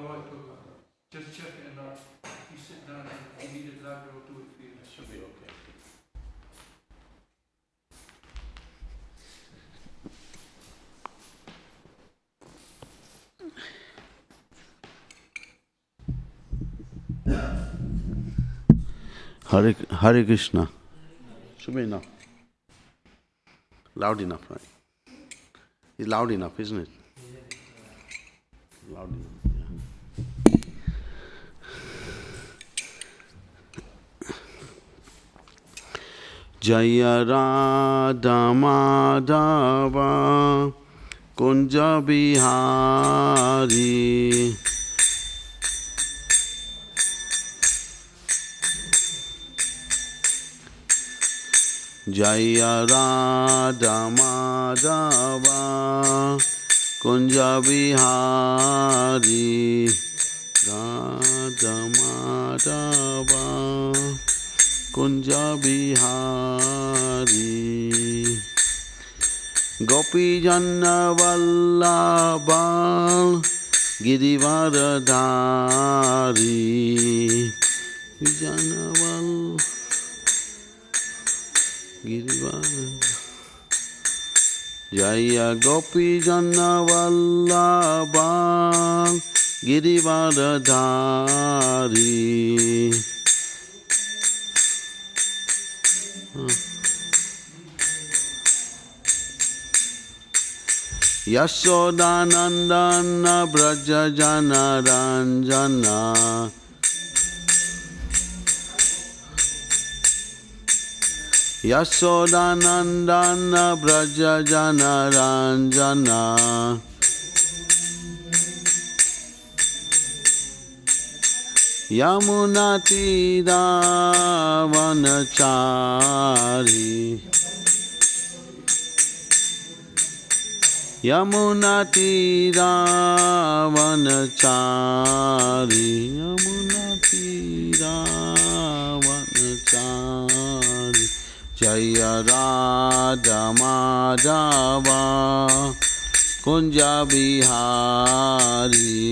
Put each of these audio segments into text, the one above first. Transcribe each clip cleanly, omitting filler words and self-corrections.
Alright, just check it and if you sit down and if you need a ladder, I'll do it for you. That should be okay. Hare Krishna. Should be enough. Loud enough, right? It's loud enough, isn't it? Loud enough, yeah. Jaya Radha Madhava Kunja Bihari Jaya Radha Madhava Kunja Bihari Radha Madhava Kunja Bihari Gopi Janna Vallabha Girivaradhari Vijana Vallabha Jaya Gopi Janna Vallabha Girivaradhari Yashodanandana Braja Jana Ranjana Yashodanandana Braja Jana Ranjana Yamunatira Vanachari Yamunatira Vanachari Yamunatira Vanachari Jaya Radha Madhava Kunja Bihari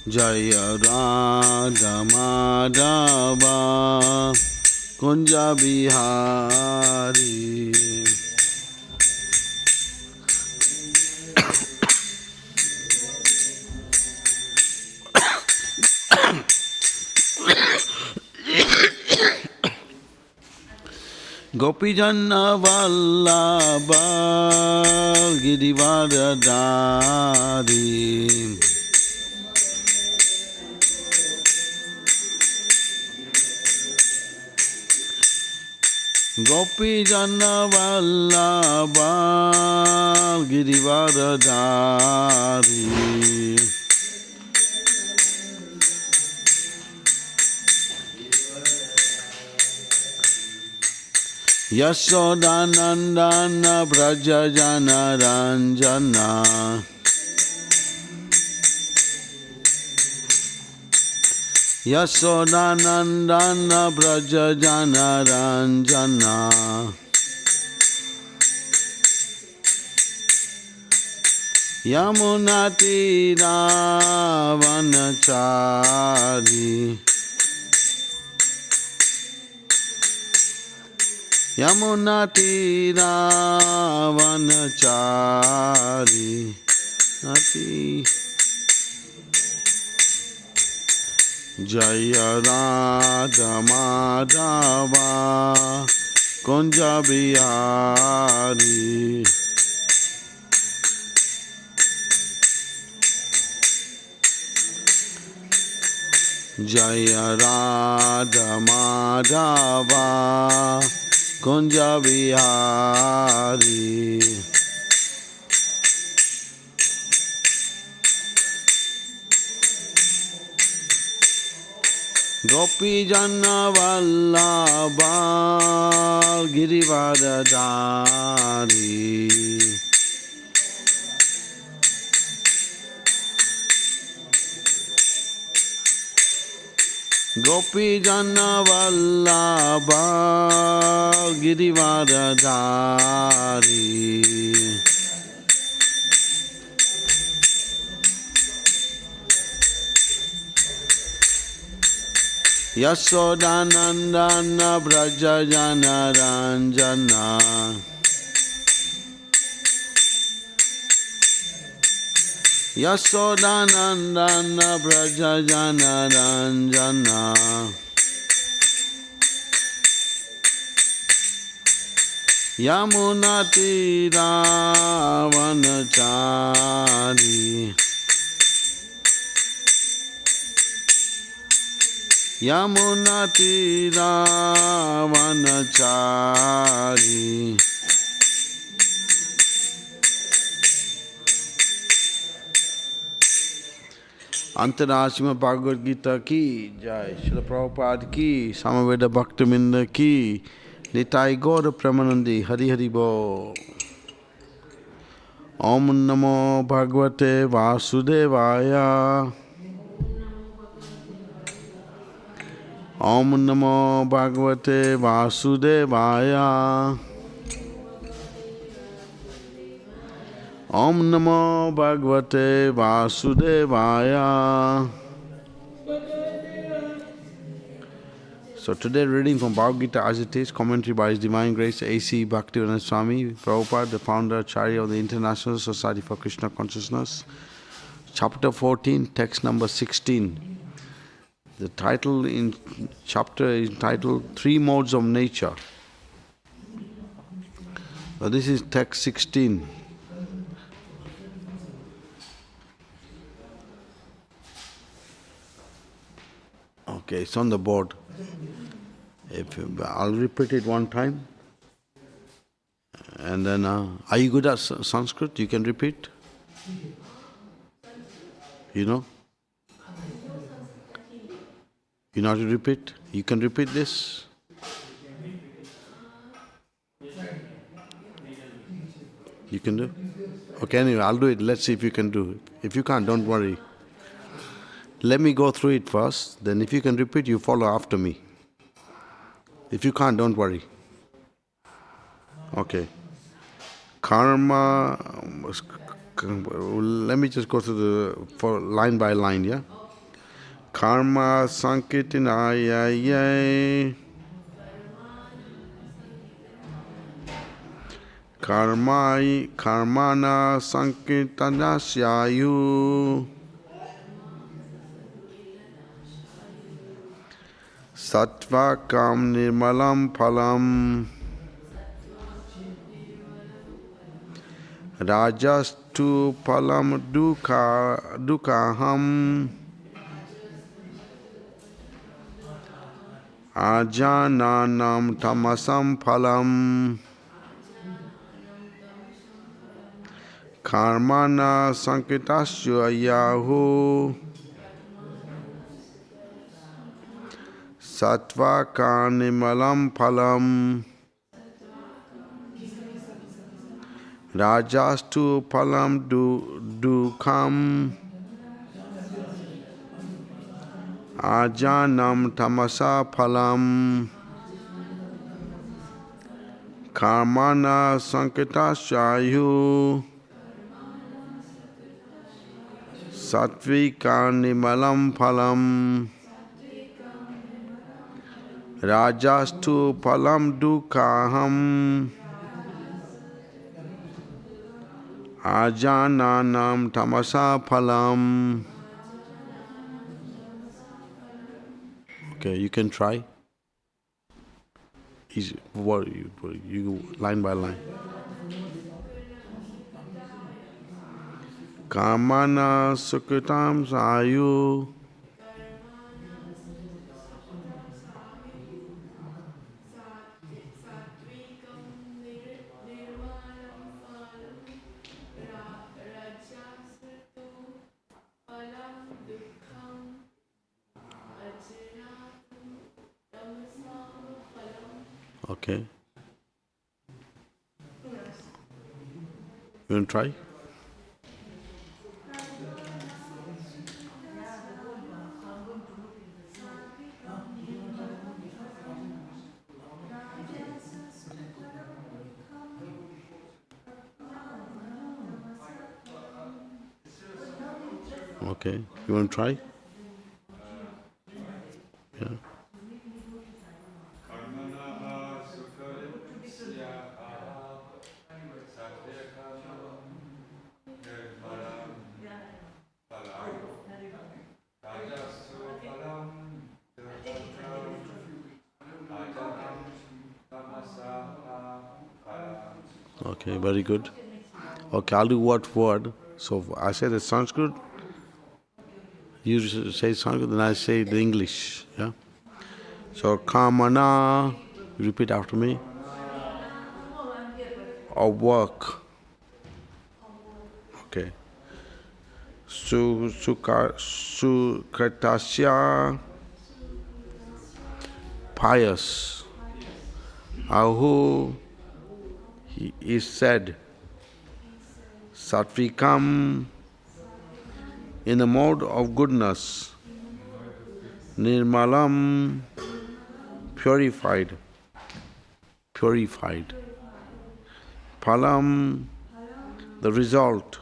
Jaya Radha Madhava Kunja Bihari Gopi Janna Vallabha Girivaradhari Gopi Janna Vallabha Girivaradhari Yashodanandana Braja Jana Ranjana Yashodanandana Braja Jana Ranjana Yamunatira Vanachari Yamunatira Vanachari Nati Jaya Radha Madhava Kunja Bihari Jaya Radha Madhava Kunja Bihari Gopi Janna Vallabha Girivaradhari Gopi Jana Vallabha Girivaradhari Yashodanandana Braja Jana Ranjana Yashodanandana Braja Jana Ranjana Yamunatira Vanachari Yamunatira Vanachari Antarashima Bhagavad Gita ki Jai, Srila Prabhupada ki, Samaveda Bhaktivedanta ki, Nitai Gaura Pramanandi, Hari Hari Bo. Om Namo Bhagavate Vasudevaya. Om Namo Bhagavate Vasudevaya. Om Namo Bhagavate Vasudevaya. So today reading from Bhagavad Gita as it is, commentary by His Divine Grace A.C. Bhaktivedanta Swami Prabhupada, the founder, Acharya of the International Society for Krishna Consciousness. Chapter 14, text number 16. The title in chapter is entitled Three Modes of Nature. So this is text 16. Okay, it's on the board. I'll repeat it one time. And then, are you good at Sanskrit? You can repeat? You know? You know how to repeat? You can repeat this? You can do? Okay, anyway, I'll do it. Let's see if you can do it. If you can't, don't worry. Let me go through it first. Then if you can repeat, you follow after me. If you can't, don't worry. Okay. Karma, let me just go through for line by line, yeah? Karma Sankirtanaya Karmana Sankirtanasyayu Sattvakam Nirmalam Phalam Rajastu Phalam Dukaham Ajananam Tamasam Phalam Karmana Sankitasya Yahu Sattvaka Nimalam Phalam Rajastu Phalam Dukham Ajanam Tamasa Phalam Karmana Sankitasyayu Sattvika Nimalam Phalam Rajastu Phalam Dukhaham Ajananam Tamasa Phalam. Okay, you can try. Easy. What you line by line. Kamana Sukritam Sayu Okay. You want to try? Okay. You want to try? Yeah. Okay, very good. Okay, I'll do what word. So I say the Sanskrit, you say Sanskrit, then I say the English. Yeah. So kamana, repeat after me. Or work. Okay. Sukatasya pious. Ahu he is said. Satvikam in the mode of goodness. Nirmalam purified. Purified. Phalam the result.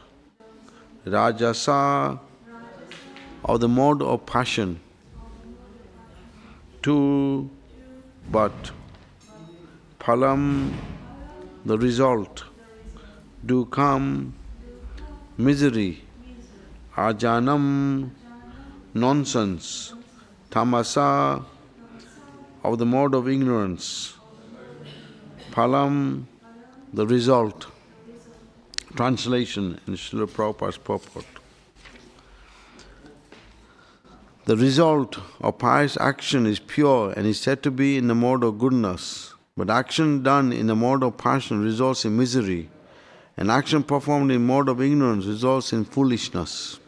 Rajasa of the mode of passion. Two but phalam the result. Dukam misery. Ajanam nonsense. Tamasa of the mode of ignorance. Phalam the result. Translation in Srila Prabhupada's purport. The result of pious action is pure and is said to be in the mode of goodness. But action done in the mode of passion results in misery, and action performed in mode of ignorance results in foolishness.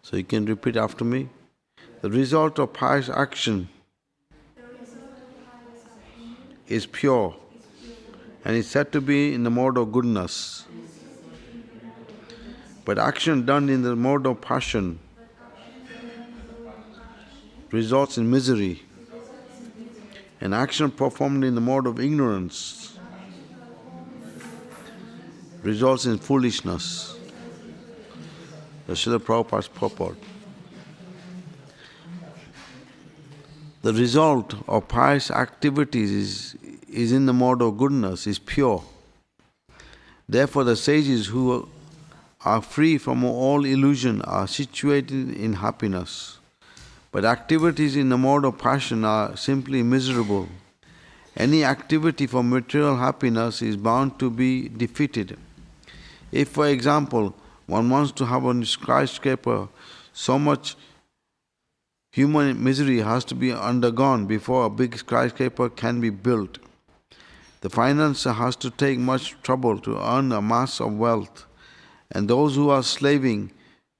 So you can repeat after me. The result of pious action is pure and is said to be in the mode of goodness. But action done in the mode of passion results in misery, and action performed in the mode of ignorance results in foolishness. The Srila Prabhupada's purport. The result of pious activities is in the mode of goodness, is pure. Therefore the sages who are free from all illusion are situated in happiness. But activities in the mode of passion are simply miserable. Any activity for material happiness is bound to be defeated. If, for example, one wants to have a skyscraper, so much human misery has to be undergone before a big skyscraper can be built. The financer has to take much trouble to earn a mass of wealth, and those who are slaving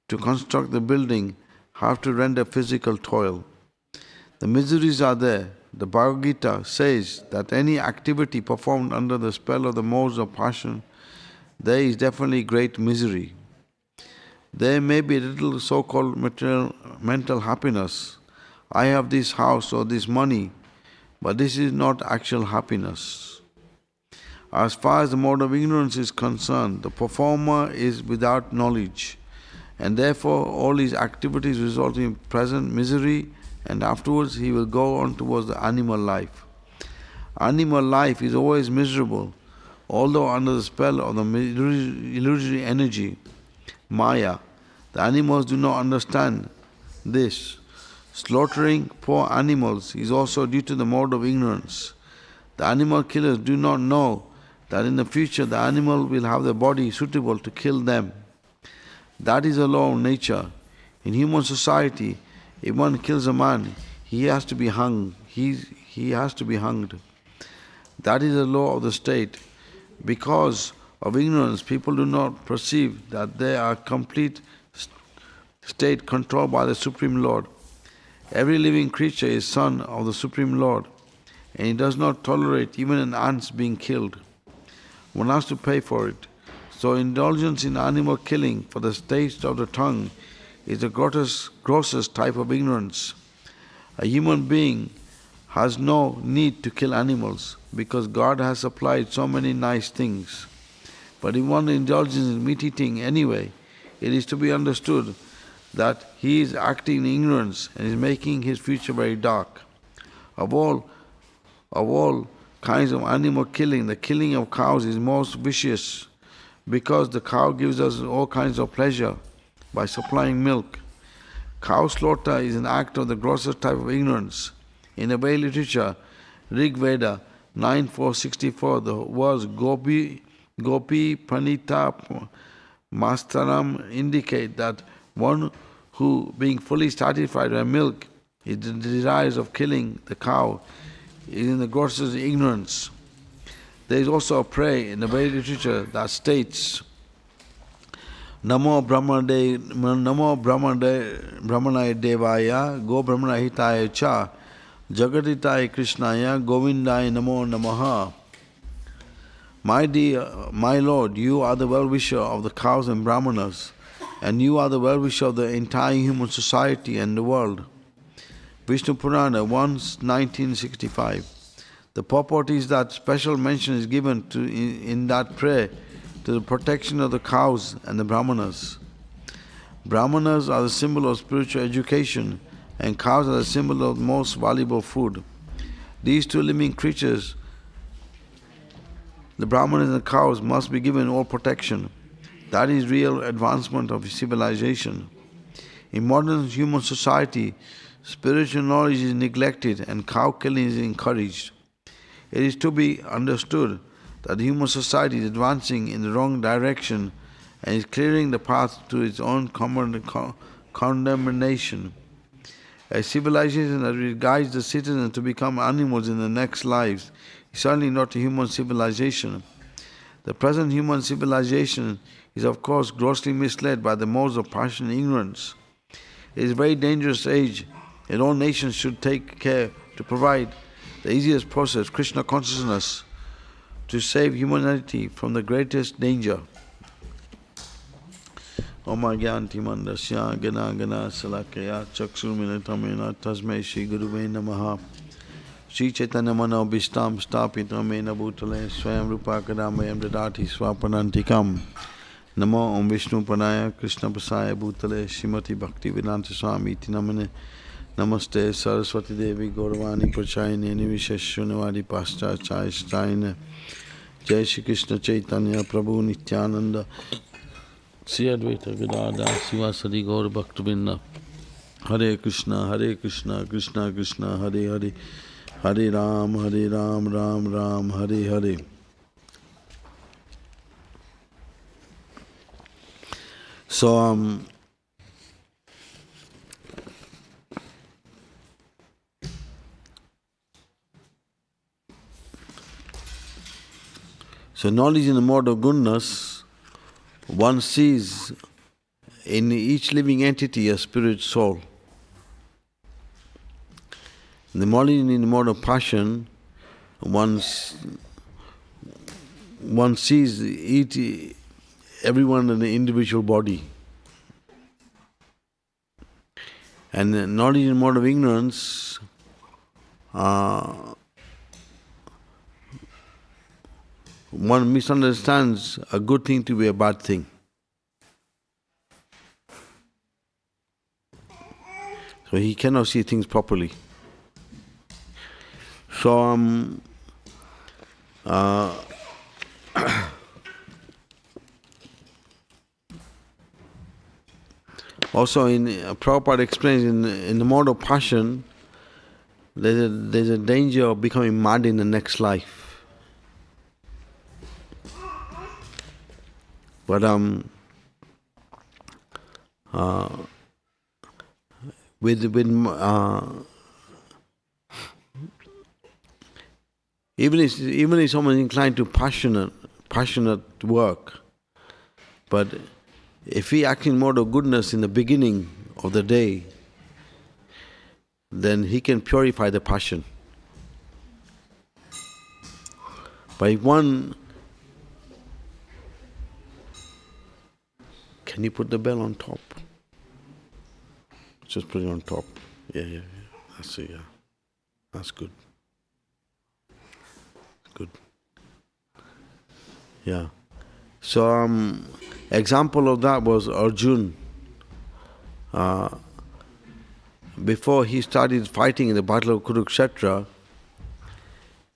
to construct the building have to render physical toil. The miseries are there. The Bhagavad Gita says that any activity performed under the spell of the modes of passion, there is definitely great misery. There may be little so-called mental happiness. I have this house or this money, but this is not actual happiness. As far as the mode of ignorance is concerned, the performer is without knowledge, and therefore all his activities result in present misery, and afterwards he will go on towards the animal life. Animal life is always miserable, although under the spell of the illusory energy, Maya. The animals do not understand this. Slaughtering poor animals is also due to the mode of ignorance. The animal killers do not know that in the future the animal will have the body suitable to kill them. That is a law of nature. In human society, if one kills a man, he has to be hung. He has to be hanged. That is the law of the state. Because of ignorance, people do not perceive that they are complete state controlled by the Supreme Lord. Every living creature is son of the Supreme Lord, and he does not tolerate even an ant being killed. One has to pay for it. So indulgence in animal killing for the taste of the tongue is the grossest type of ignorance. A human being has no need to kill animals because God has supplied so many nice things. But if one indulges in meat eating anyway, it is to be understood that he is acting in ignorance and is making his future very dark. Of all kinds of animal killing, the killing of cows is most vicious because the cow gives us all kinds of pleasure by supplying milk. Cow slaughter is an act of the grossest type of ignorance. In the Vedic literature, Rig Veda 9.464, the words Gopi Panita Mastaram indicate that one who, being fully satisfied by milk, is the desires of killing the cow, is in the grossest ignorance. There is also a prayer in the Vedic literature that states, Namo Brahmanaya Devaya Go Brahmana Hitaya Cha Jagatitaya Krishnaya Govindaya Namo Namaha. My Lord, you are the well-wisher of the cows and brahmanas, and you are the well-wisher of the entire human society and the world. Vishnu Purana 1.1965. The purport is that special mention is given in that prayer to the protection of the cows and the brahmanas. Brahmanas are the symbol of spiritual education, and cows are the symbol of most valuable food. These two living creatures, the brahmanas and the cows, must be given all protection. That is real advancement of civilization. In modern human society, spiritual knowledge is neglected and cow killing is encouraged. It is to be understood that the human society is advancing in the wrong direction and is clearing the path to its own condemnation. A civilization that guides the citizens to become animals in the next lives is certainly not a human civilization. The present human civilization is of course grossly misled by the modes of passion and ignorance. It is a very dangerous age, and all nations should take care to provide the easiest process, Krishna consciousness, to save humanity from the greatest danger. Om Agyanti Mandasya Gana Gana Salakaya Chaksurminatamena Tasmai Shri Guruve Namaha Shri Chaitanya Mano Bhishtam Stapitamena Bhutale Swayam Rupa Kadamayam Dadati Swapanantikam Namo Om Vishnu Panaya Krishna Pasaya Bhutale Srimati Bhaktivedanta Swami Tinamane Namaste Saraswati Devi Gauravani Prachayane Nivisheshunavadi Paschachayastayane Jai Shri Krishna Chaitanya Prabhu Nityananda Sri Advaita Gadada Sivasadi Gaur Bhaktivedanta Hare Krishna Krishna Krishna Hare Hare Hare Ram Ram Ram Hare Hare. So so knowledge in the mode of goodness, one sees in each living entity a spirit soul. The knowledge in the mode of passion, one sees everyone in the individual body. And the knowledge in the mode of ignorance, one misunderstands a good thing to be a bad thing. So he cannot see things properly. So also Prabhupada explains in the mode of passion, there's a danger of becoming mad in the next life. But even if someone is inclined to passionate work, but if he acts in mode of goodness in the beginning of the day, then he can purify the passion. But if one, can you put the bell on top? Just put it on top. Yeah. That's it, yeah. That's good. Good. Yeah. So Example of that was Arjun. Before he started fighting in the Battle of Kurukshetra,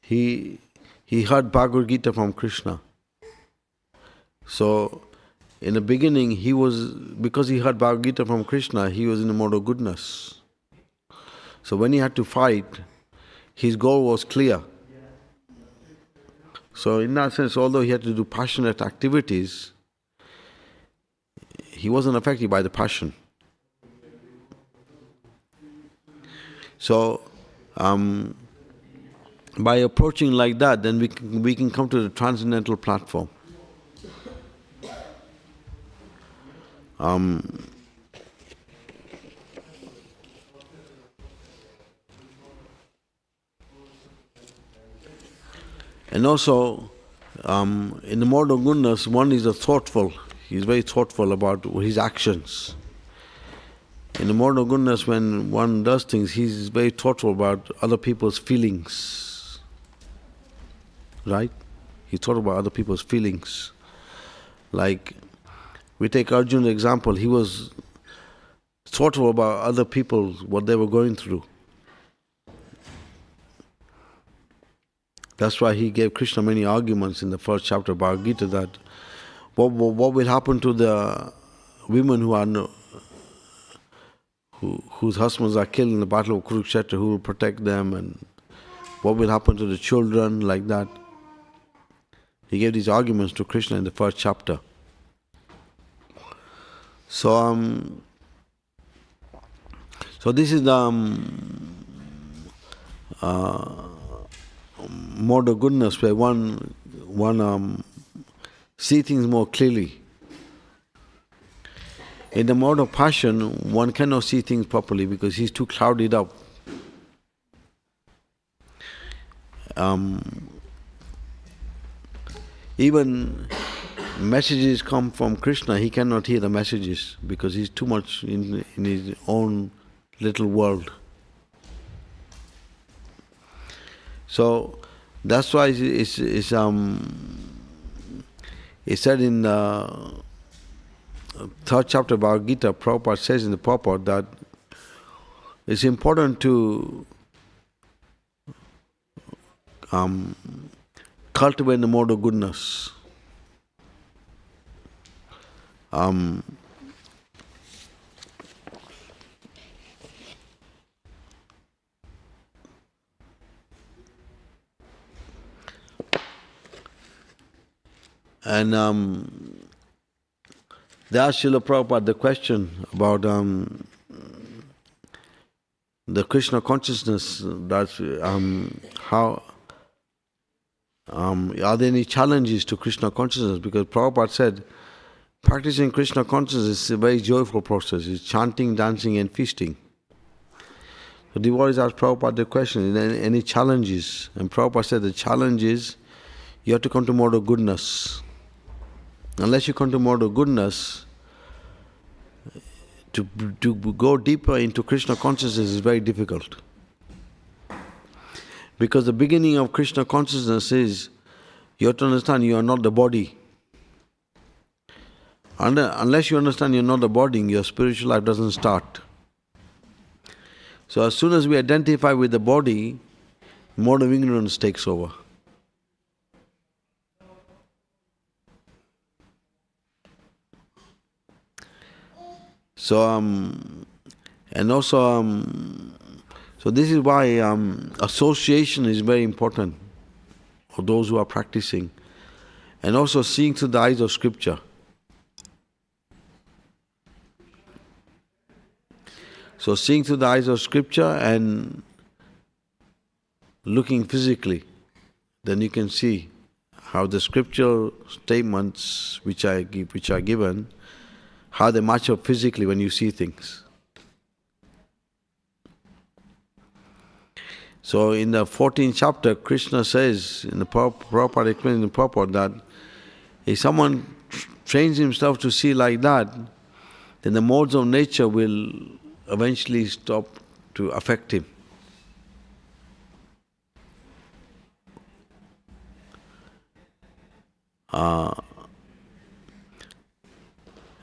he heard Bhagavad Gita from Krishna. So, in the beginning, because he heard Bhagavad Gita from Krishna, he was in the mode of goodness. So when he had to fight, his goal was clear. So in that sense, although he had to do passionate activities, he wasn't affected by the passion. So, by approaching like that, then we can come to the transcendental platform. And also, in the mode of goodness, one is thoughtful. He's very thoughtful about his actions. In the mode of goodness, when one does things, he's very thoughtful about other people's feelings. Right? He thought about other people's feelings. Like, we take Arjun's example, he was thoughtful about other people, what they were going through. That's why he gave Krishna many arguments in the first chapter of Bhagavad Gita that what will happen to the women whose husbands are killed in the battle of Kurukshetra, who will protect them, and what will happen to the children, like that. He gave these arguments to Krishna in the first chapter. So, this is the mode of goodness where one see things more clearly. In the mode of passion, one cannot see things properly because he's too clouded up. Even messages come from Krishna, he cannot hear the messages because he's too much in his own little world. So that's why it's said in the third chapter of Bhagavad Gita, Prabhupada says in the purport that it's important to cultivate the mode of goodness. And they asked Srila Prabhupada the question about the Krishna consciousness, that's how are there any challenges to Krishna consciousness? Because Prabhupada said practicing Krishna consciousness is a very joyful process. It's chanting, dancing and feasting. So devotees asked Prabhupada the question, any challenges? And Prabhupada said the challenge is you have to come to mode of goodness. Unless you come to mode of goodness, to go deeper into Krishna consciousness is very difficult. Because the beginning of Krishna consciousness is, you have to understand you are not the body. Unless you understand you are not the body, your spiritual life doesn't start. So as soon as we identify with the body, mode of ignorance takes over. So, and also, so this is why association is very important for those who are practicing. And also seeing through the eyes of scripture. So seeing through the eyes of scripture and looking physically, then you can see how the scriptural statements which are given, how they match up physically when you see things. So in the 14th chapter, Krishna says, in the Prabhupada explains in the purport that if someone trains himself to see like that, then the modes of nature will eventually stop to affect him.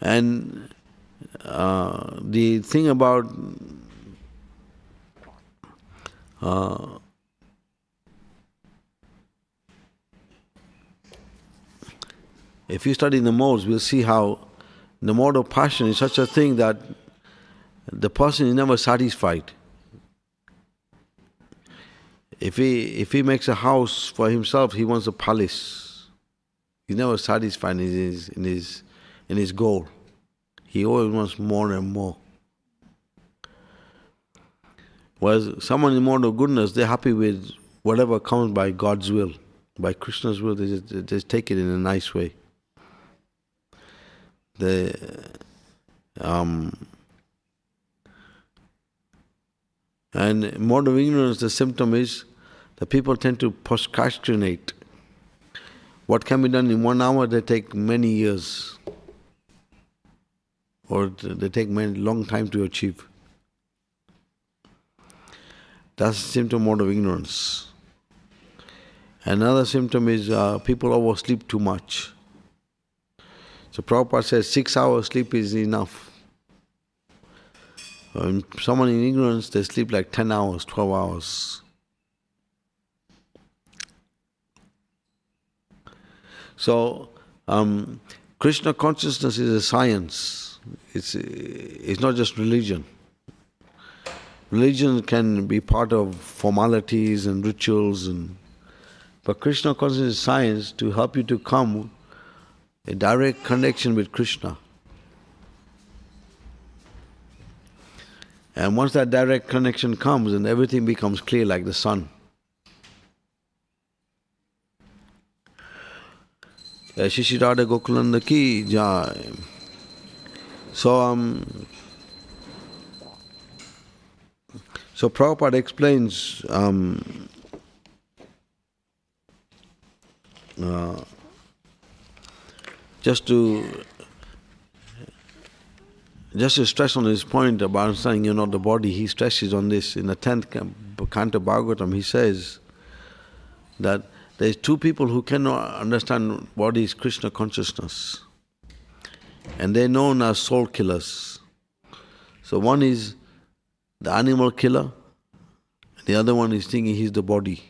And the thing about if you study the modes, we'll see how the mode of passion is such a thing that the person is never satisfied. If he makes a house for himself, he wants a palace. He's never satisfied in his goal. He always wants more and more. Whereas someone in mode of goodness, they're happy with whatever comes by God's will, by Krishna's will. They just take it in a nice way. And mode of ignorance, the symptom is that people tend to procrastinate. What can be done in 1 hour, they take many years, or they take many long time to achieve. That's a symptom mode of ignorance. Another symptom is people oversleep too much. So Prabhupada says 6 hours sleep is enough. Someone in ignorance, they sleep like 10 hours, 12 hours. So Krishna consciousness is a science. It's not just religion. Religion can be part of formalities and rituals, but Krishna consciousness is science to help you to come a direct connection with Krishna. And once that direct connection comes, then everything becomes clear like the sun. Shishi Radha Gokulanda ki jai. So Prabhupada explains just to stress on his point about saying, the body, he stresses on this. In the 10th canto Bhagavatam, he says that there's two people who cannot understand what is Krishna consciousness. And they're known as soul killers. So one is the animal killer, the other one is thinking he's the body.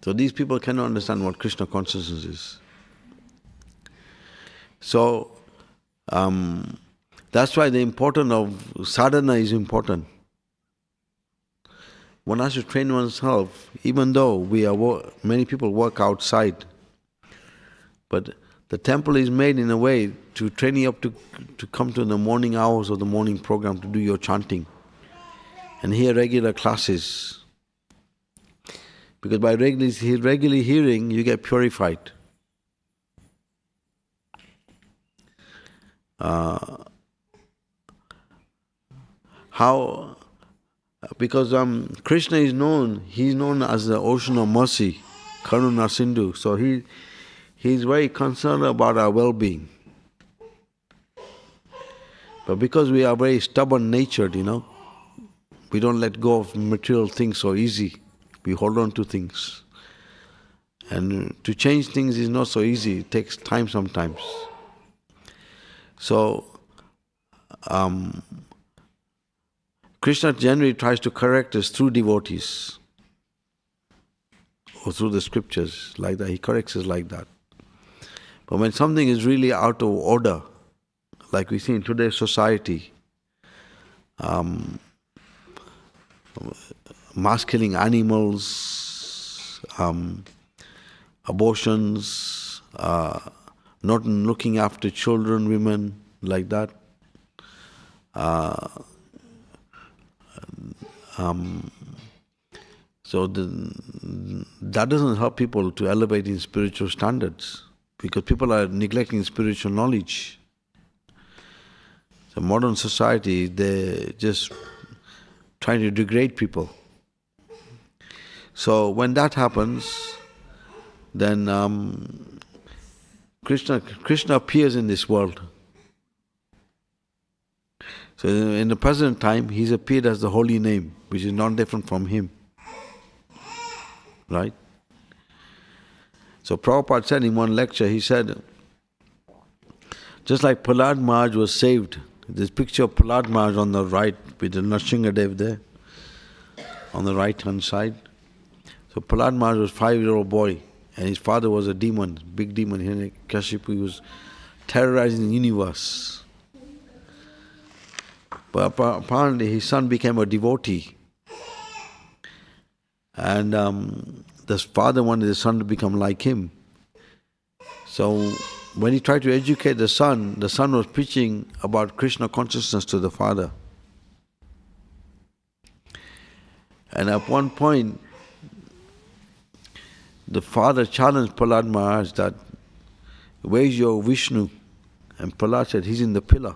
So these people cannot understand what Krishna consciousness is. So that's why the importance of sadhana is important. One has to train oneself, even though many people work outside, but the temple is made in a way to train you up to come to the morning hours of the morning program to do your chanting and hear regular classes. Because by regularly hearing, you get purified. How? Because Krishna is known, he's known as the ocean of mercy, Karuna Sindhu. So he's very concerned about our well-being. But because we are very stubborn-natured, we don't let go of material things so easy. We hold on to things. And to change things is not so easy. It takes time sometimes. So, Krishna generally tries to correct us through devotees or through the scriptures, like that. He corrects us like that. But when something is really out of order, like we see in today's society, mass killing animals, abortions, not looking after children, women, like that. So that doesn't help people to elevate in spiritual standards, because people are neglecting spiritual knowledge. The modern society, they're just trying to degrade people. So when that happens, then Krishna appears in this world. So in the present time, he's appeared as the holy name, which is not different from him. Right? So Prabhupada said in one lecture, he said, just like Prahlad Maharaj was saved, this picture of Prahlad Maharaj on the right with the Nrsimhadev there, on the right hand side. So Prahlad Maharaj was a 5-year-old boy and his father was a demon, big demon, Hiranyakashipu. He was terrorizing the universe. But apparently his son became a devotee. And the father wanted the son to become like him. So when he tried to educate the son was preaching about Krishna consciousness to the father. And at one point, the father challenged Prahlad Maharaj that, where is your Vishnu? And Prahlad said, he's in the pillar.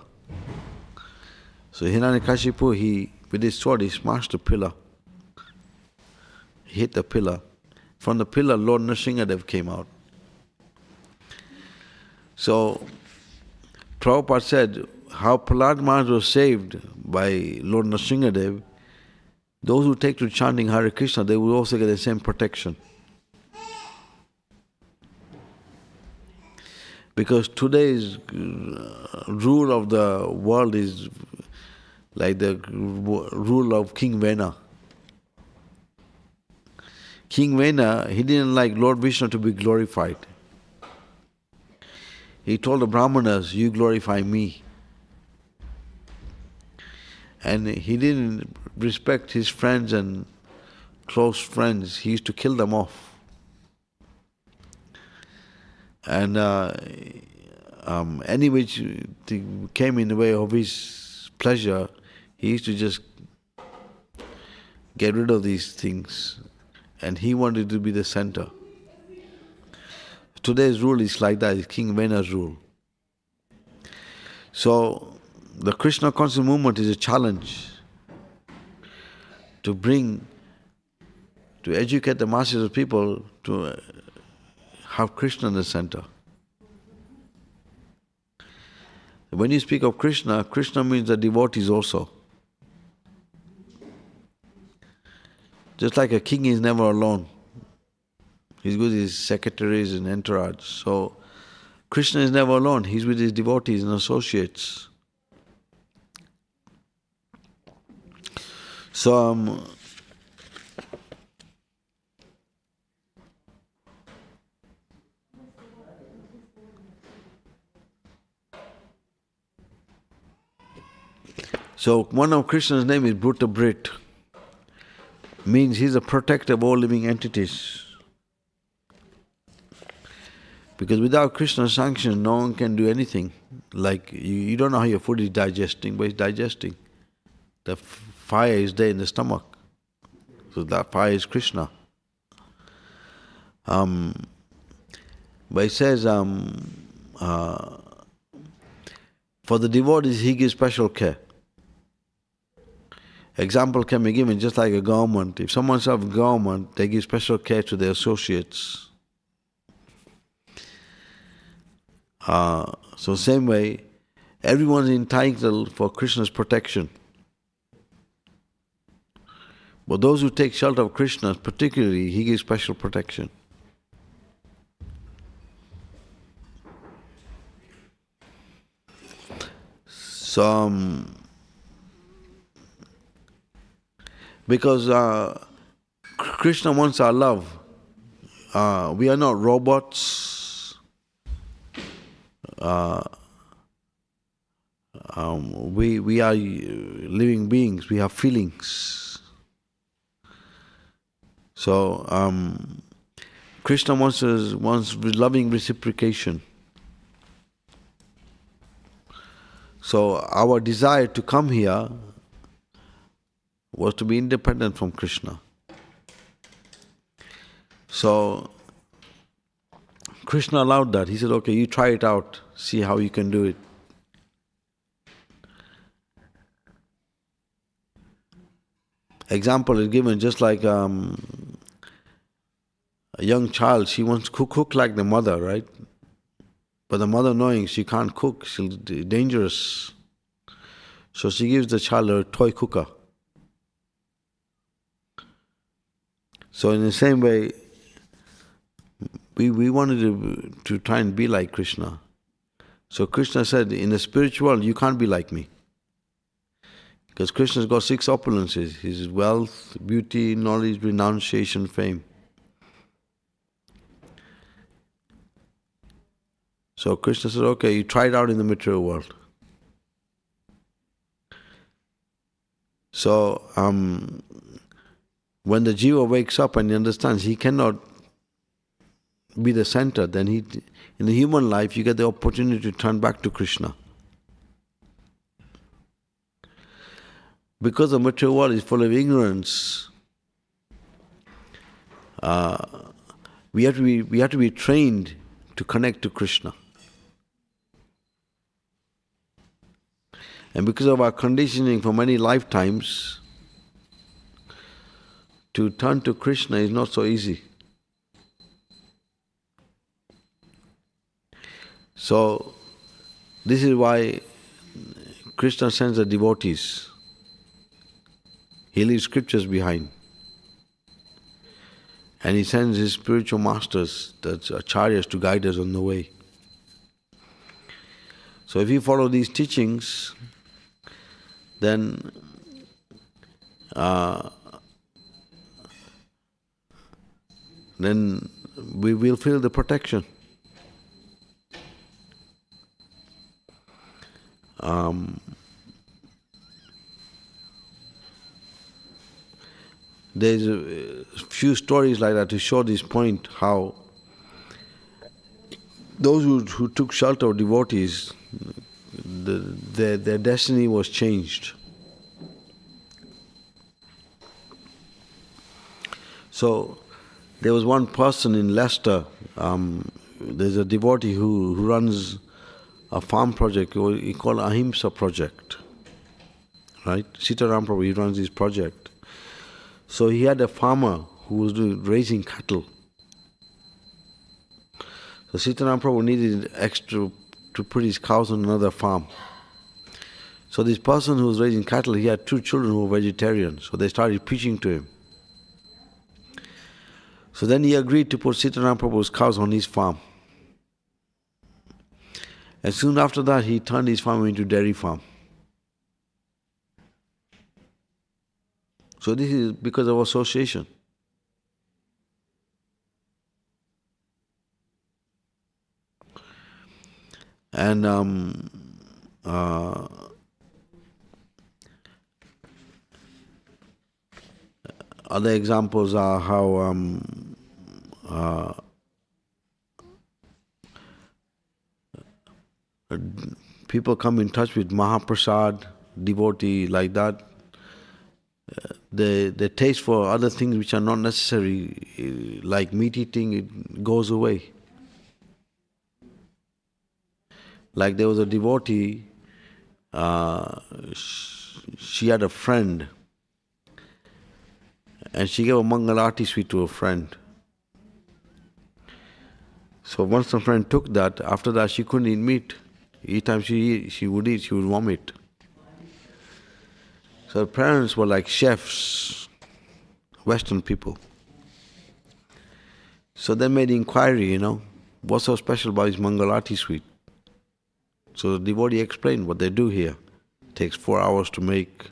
So Hiranyakashipu, with his sword, he smashed the pillar. He hit the pillar. From the pillar, Lord Nrsimhadev came out. So Prabhupada said, how Prahlad Maharaj was saved by Lord Nrsimhadev, those who take to chanting Hare Krishna, they will also get the same protection. Because today's rule of the world is like the rule of King Vena. King Vena, he didn't like Lord Vishnu to be glorified. He told the Brahmanas, you glorify me. And he didn't respect his friends and close friends. He used to kill them off. And any which came in the way of his pleasure, he used to just get rid of these things. And he wanted to be the center. Today's rule is like that, it's King Vena's rule. So, the Krishna consciousness movement is a challenge to educate the masses of people to have Krishna in the center. When you speak of Krishna, Krishna means the devotees also. Just like a king is never alone. He's with his secretaries and entourage. So, Krishna is never alone. He's with his devotees and associates. So, one of Krishna's name is Bhuta Brit. Means he's a protector of all living entities. Because without Krishna's sanction, no one can do anything. Like, you don't know how your food is digesting, but it's digesting. The fire is there in the stomach. So that fire is Krishna. But it says, for the devotees, he gives special care. Example can be given just like a government. If someone serves government, they give special care to their associates. So same way, everyone is entitled for Krishna's protection. But those who take shelter of Krishna, particularly, he gives special protection. So, because Krishna wants our love. We are not robots. We are living beings. We have feelings. So Krishna wants loving reciprocation. So our desire to come here was to be independent from Krishna. So Krishna allowed that. He said, okay, you try it out, see how you can do it. Example is given just like a young child, she wants to cook like the mother, right? But the mother knowing she can't cook, she's dangerous. So she gives the child a toy cooker. So in the same way, we wanted to try and be like Krishna. So Krishna said, in the spiritual world, you can't be like me. Because Krishna's got 6 opulences. His wealth, beauty, knowledge, renunciation, fame. So Krishna said, okay, you try it out in the material world. So when the jiva wakes up and he understands he cannot be the center, then in the human life you get the opportunity to turn back to Krishna. Because the material world is full of ignorance, we have to be trained to connect to Krishna. And because of our conditioning for many lifetimes, to turn to Krishna is not so easy. So, this is why Krishna sends the devotees. He leaves scriptures behind. And he sends his spiritual masters, that's acharyas, to guide us on the way. So if you follow these teachings, then we will feel the protection. There's a few stories like that to show this point, how those who took shelter of devotees, their destiny was changed. So there was one person in Leicester, there's a devotee who runs a farm project, he called Ahimsa project, right? Sitaram Prabhu, he runs this project. So he had a farmer who was raising cattle. So Sitaram Prabhu needed extra to put his cows on another farm. So this person who was raising cattle, he had 2 children who were vegetarians. So they started preaching to him. So then he agreed to put Sitaram Prabhu's cows on his farm. And soon after that, he turned his farm into a dairy farm. So this is because of association. And other examples are how people come in touch with Mahaprasad, devotee like that. The taste for other things which are not necessary, like meat eating, it goes away. Like there was a devotee, she had a friend, and she gave a Mangalati sweet to a friend. So once the friend took that, after that she couldn't eat meat. Each time she would eat, she would vomit. So her parents were like chefs, Western people. So they made inquiry, what's so special about this Mangalati sweet? So the devotee explained what they do here. It takes 4 hours to make.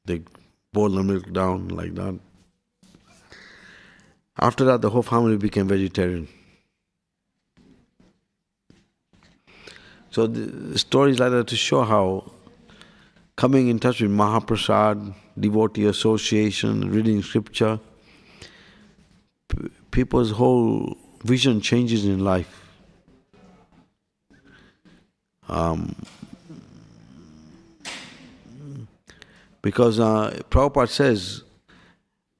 They boil the milk down like that. After that, the whole family became vegetarian. So the stories like that to show how coming in touch with Mahaprasad, devotee association, reading scripture, people's whole vision changes in life. Because Prabhupada says,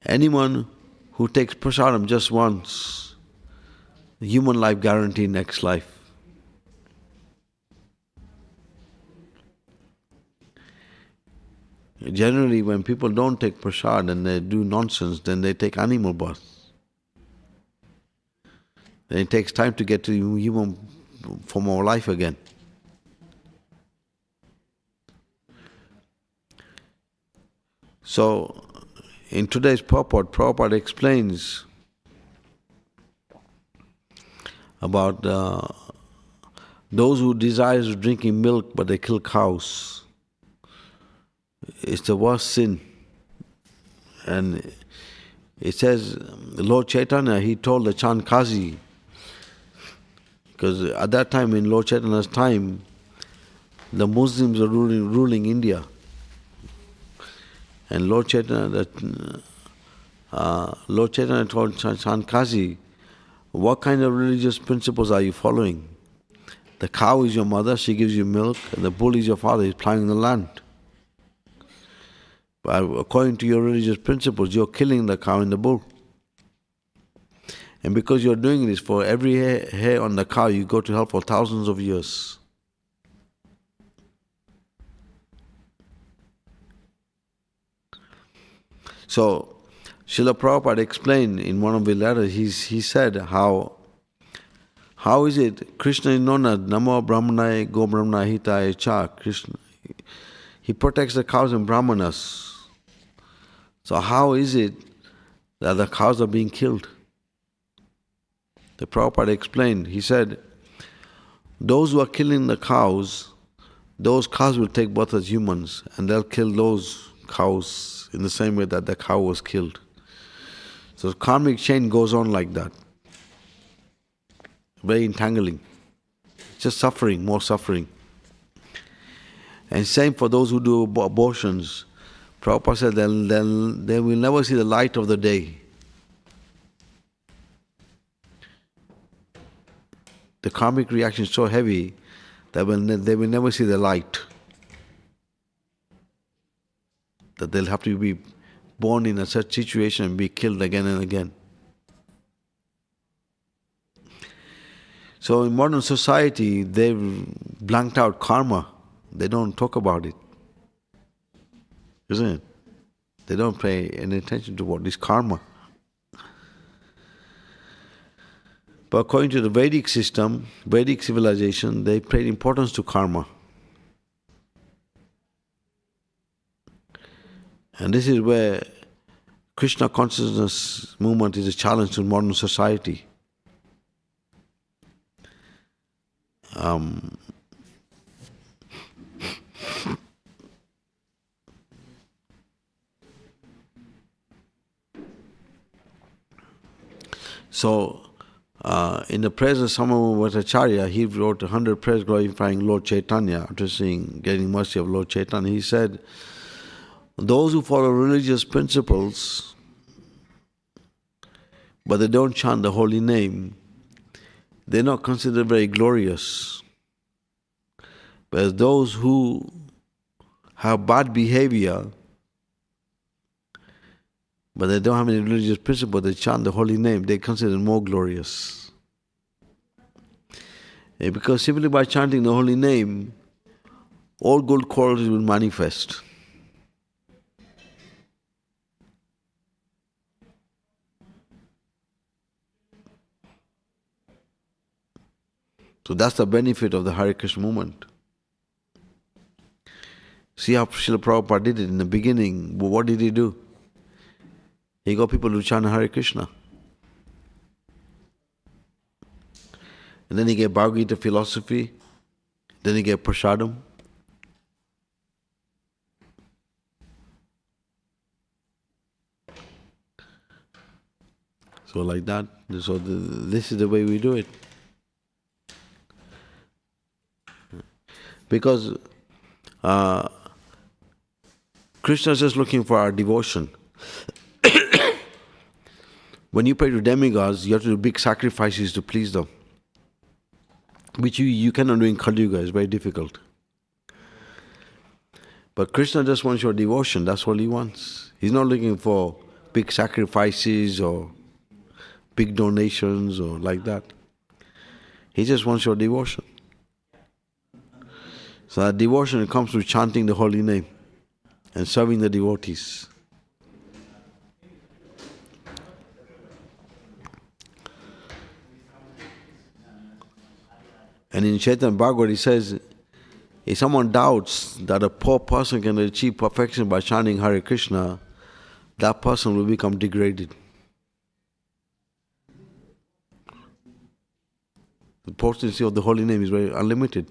anyone who takes prasadam just once, human life guarantee next life. Generally, when people don't take prasad and they do nonsense, then they take animal birth. Then it takes time to get to human form of life again. So, in today's purport, Prabhupada explains about those who desire drinking milk but they kill cows. It's the worst sin. And it says, Lord Chaitanya, he told the Chand Kazi, because at that time, in Lord Chaitanya's time, the Muslims were ruling India. And Lord Chaitanya told Chand Kazi, what kind of religious principles are you following? The cow is your mother, she gives you milk, and the bull is your father, he's plowing the land. But according to your religious principles, you're killing the cow and the bull. And because you're doing this, for every hair on the cow, you go to hell for thousands of years. So, Srila Prabhupada explained in one of the letters, he said how is it Krishna is known as Namo Brahmanaya Go Brahmana Hitaya Cha. Krishna, he protects the cows and brahmanas. So how is it that the cows are being killed? The Prabhupada explained, he said, those who are killing the cows, those cows will take birth as humans and they'll kill those cows in the same way that the cow was killed. So the karmic chain goes on like that. Very entangling. Just suffering, more suffering. And same for those who do abortions. Prabhupada said they will never see the light of the day. The karmic reaction is so heavy that they will never see the light. That they'll have to be born in a such situation and be killed again and again. So in modern society, they've blanked out karma. They don't talk about it. Isn't it? They don't pay any attention to what is karma. But according to the Vedic system, Vedic civilization, they paid importance to karma. And this is where Krishna consciousness movement is a challenge to modern society. So, in the prayers of Samavacharya, he wrote 100 prayers glorifying Lord Chaitanya after getting mercy of Lord Chaitanya. He said, those who follow religious principles, but they don't chant the holy name, they're not considered very glorious. Whereas those who have bad behavior, but they don't have any religious principle, they chant the holy name, they're considered more glorious. And because simply by chanting the holy name, all good qualities will manifest. So that's the benefit of the Hare Krishna movement. See how Srila Prabhupada did it in the beginning. What did he do? He got people to chant Hare Krishna. And then he gave Bhagavad Gita philosophy. Then he gave prasadam. So like that. So this is the way we do it. Because Krishna is just looking for our devotion. When you pray to demigods, you have to do big sacrifices to please them, which you cannot do in Kali Yuga. It's very difficult. But Krishna just wants your devotion. That's all he wants. He's not looking for big sacrifices or big donations or like that. He just wants your devotion. So that devotion comes through chanting the holy name and serving the devotees. And in Chaitanya Bhagavad, he says, if someone doubts that a poor person can achieve perfection by chanting Hare Krishna, that person will become degraded. The potency of the holy name is very unlimited.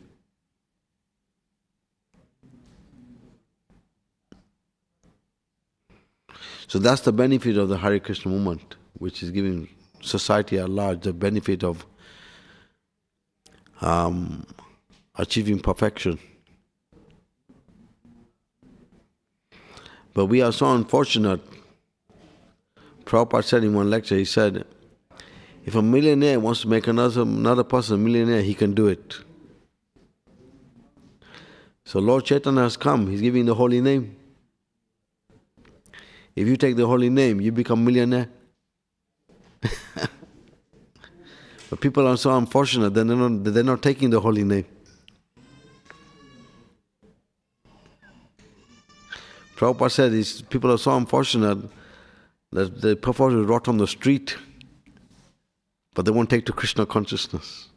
So that's the benefit of the Hare Krishna movement, which is giving society at large the benefit of achieving perfection. But we are so unfortunate. Prabhupada said in one lecture, he said, if a millionaire wants to make another person a millionaire, he can do it. So Lord Chaitanya has come, he's giving the holy name. If you take the holy name, you become millionaire. But people are so unfortunate that they're not taking the holy name. Prabhupada said people are so unfortunate that they prefer to rot on the street, but they won't take to Krishna consciousness.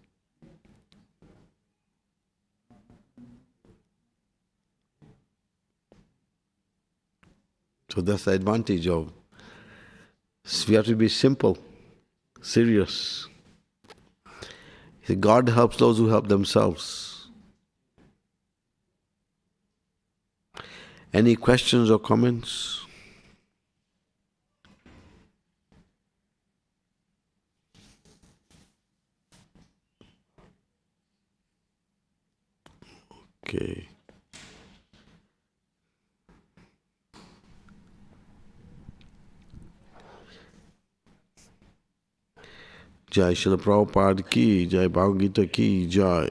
So that's the advantage of. We have to be simple, serious. God helps those who help themselves. Any questions or comments? Okay. Jai Srila Prabhupada ki, Jai Bhagavad Gita ki, Jai.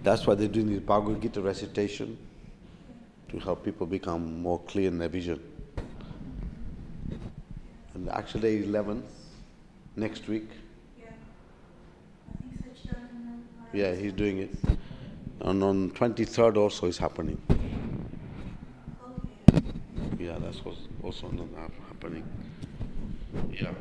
That's why they're doing this Bhagavad Gita recitation, to help people become more clear in their vision. And actually day 11, next week. Yeah. I think so. Yeah, he's doing it. And on 23rd also is happening. Okay. Yeah, that's also happening. Yeah.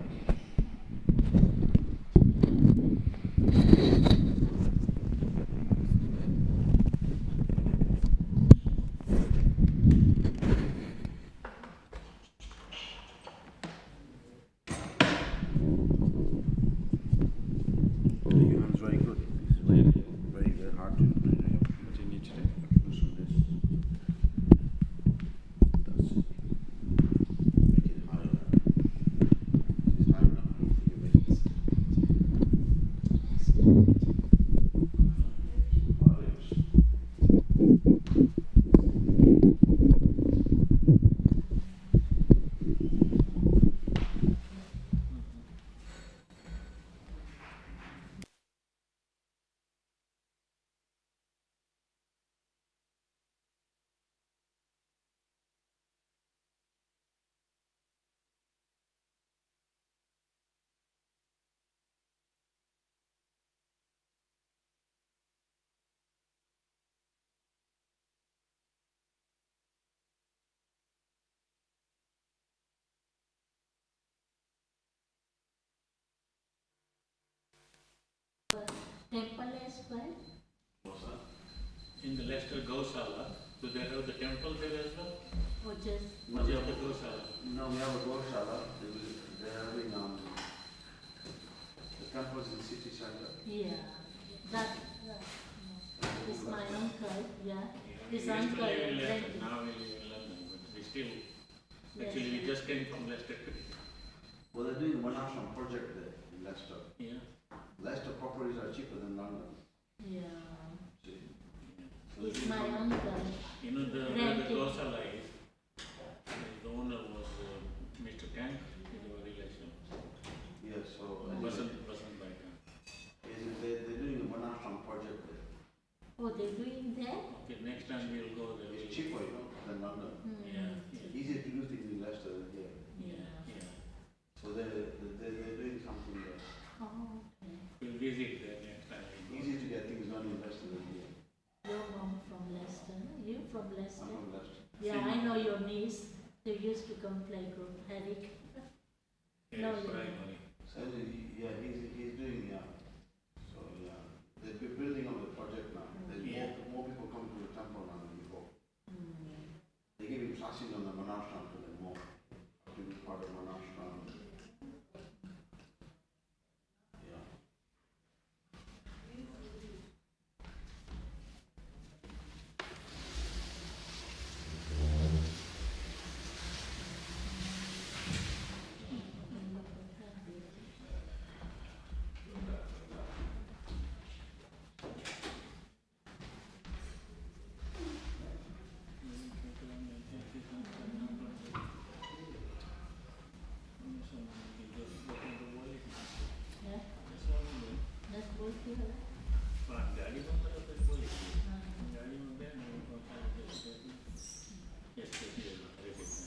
Very good. It's very, very hard to continue today. Loosen this. That's make it higher. This is higher. temple as well? What's that? In the Leicester Gosala, do they have the temple there as well? Or just No, Or just the Gosala? No, we have a Goshala. They are having the temples in city center. yeah, that is my uncle, yeah. His We used to uncle live in Leicester, rented. now we live in London, but we still, Yes. actually we just came from Leicester today. Well, they're doing one ashram project there in Leicester. Yeah. Leicester properties are cheaper than London. Yeah, See? So he's they're my doing uncle. You know, the Rented. Gosala is, the owner was Mr. Tank, in our relation. Yes, so Wasn't by them. they're doing a one ashram project there. Oh, they're doing that? Okay, next time we'll go there. It's cheaper, than London. Yeah, It's easier to do things in Leicester than here. Yeah. yeah. So they're doing something there. Oh, okay. We'll visit there next time. we go. Easier to get things done in Leicester than here. Your mom from Leicester, you from I'm Leicester? from Leicester. Yeah, I know your niece. They used to come playgroup, Eric. Yeah, No, it's you primary. So yeah, he's doing So yeah, they're building up the project now. There's Yeah. more people come to the temple now than before. Mm. They're giving classes on the Manashram to them more. To be part of Manashram. Yeah. Yeah, that's what you have. गाड़ी बंद करो फिर बोले गाड़ी बंद है नहीं पहुंचा yes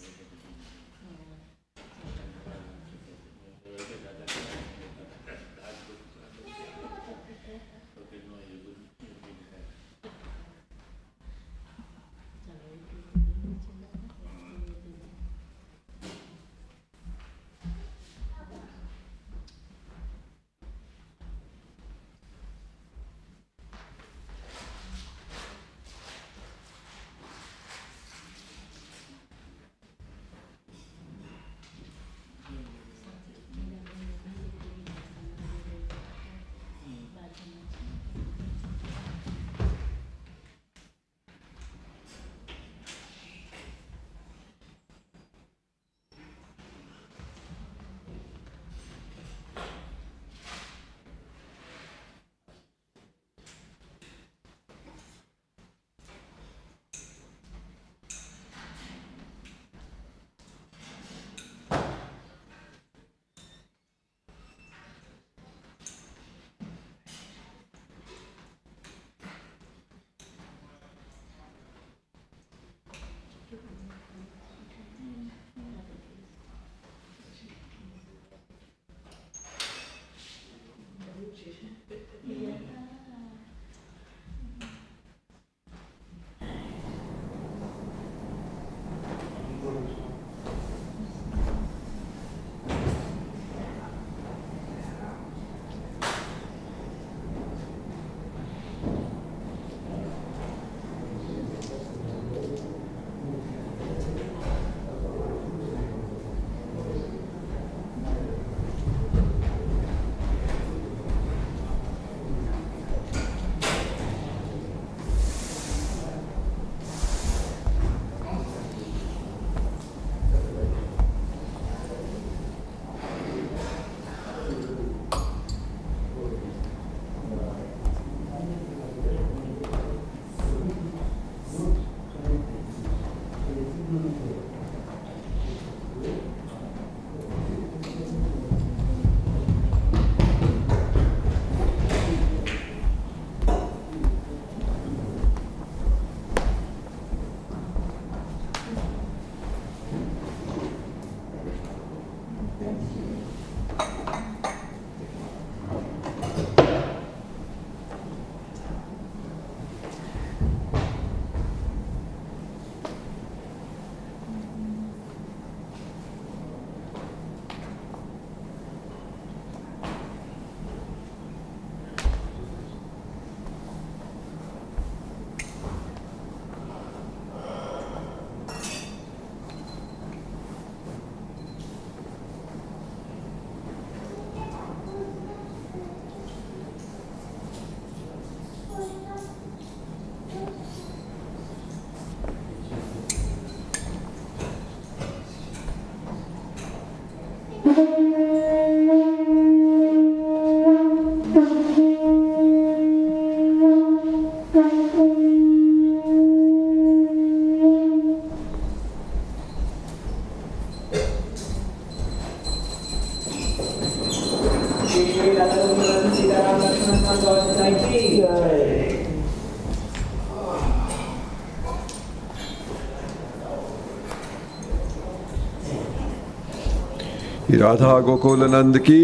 राधा गोकुल नंद की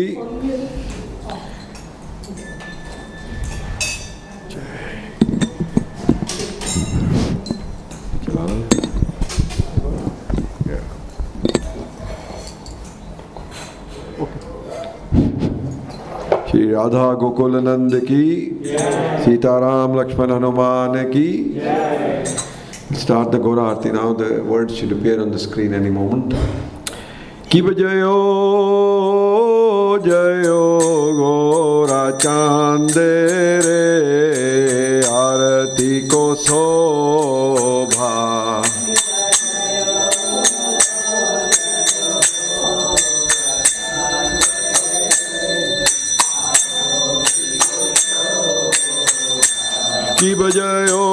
श्री राधा गोकुल नंद की सीताराम लक्ष्मण हनुमान की. Start the Gora Arti now. The words should appear on the screen any moment. Kiva Jayo Jayo Gora Chandere Arati Ko Sobha. Kiva Jayo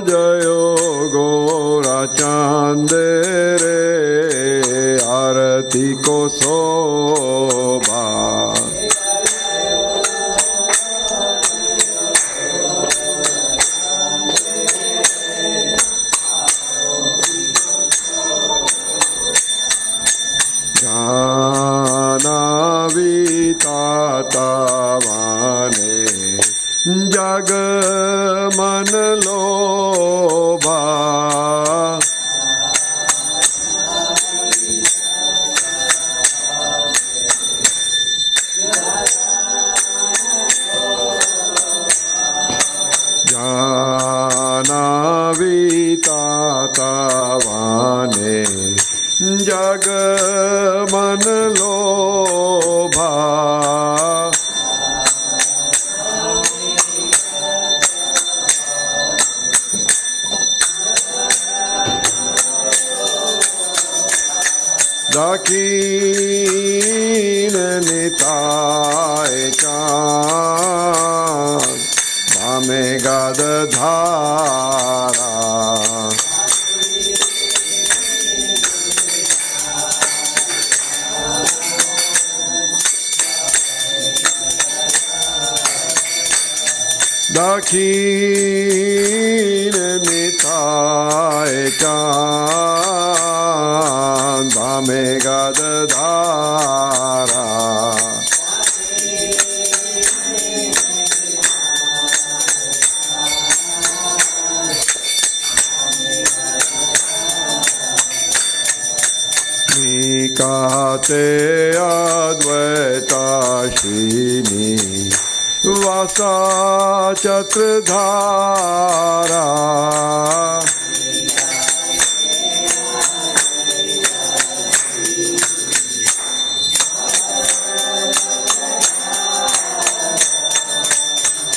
Jayo Gora Chandere Arati Ko Sobha. Jana Vitata Vane Jag Man Lobha. Jana Vitata Vane Jag Man Lobha. Dakin Nitai Chan Dame Gadadhara. Dakin Nitai Chan Dame Gadadhara. Mikate Advaita Shini Vasa Chatradhara.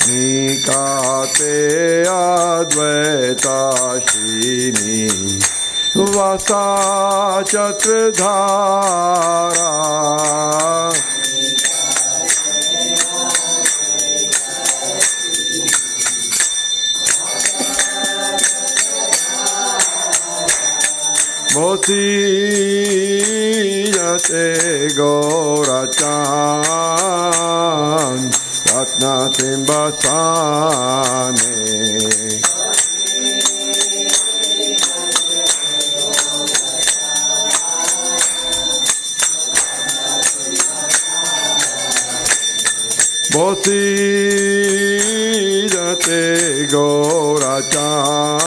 Nikate Advaita Shini Vasa Chatradhara. Bhoti Jate Gora Chan Ratna Timbasane. Bhoti Jate Gora Chan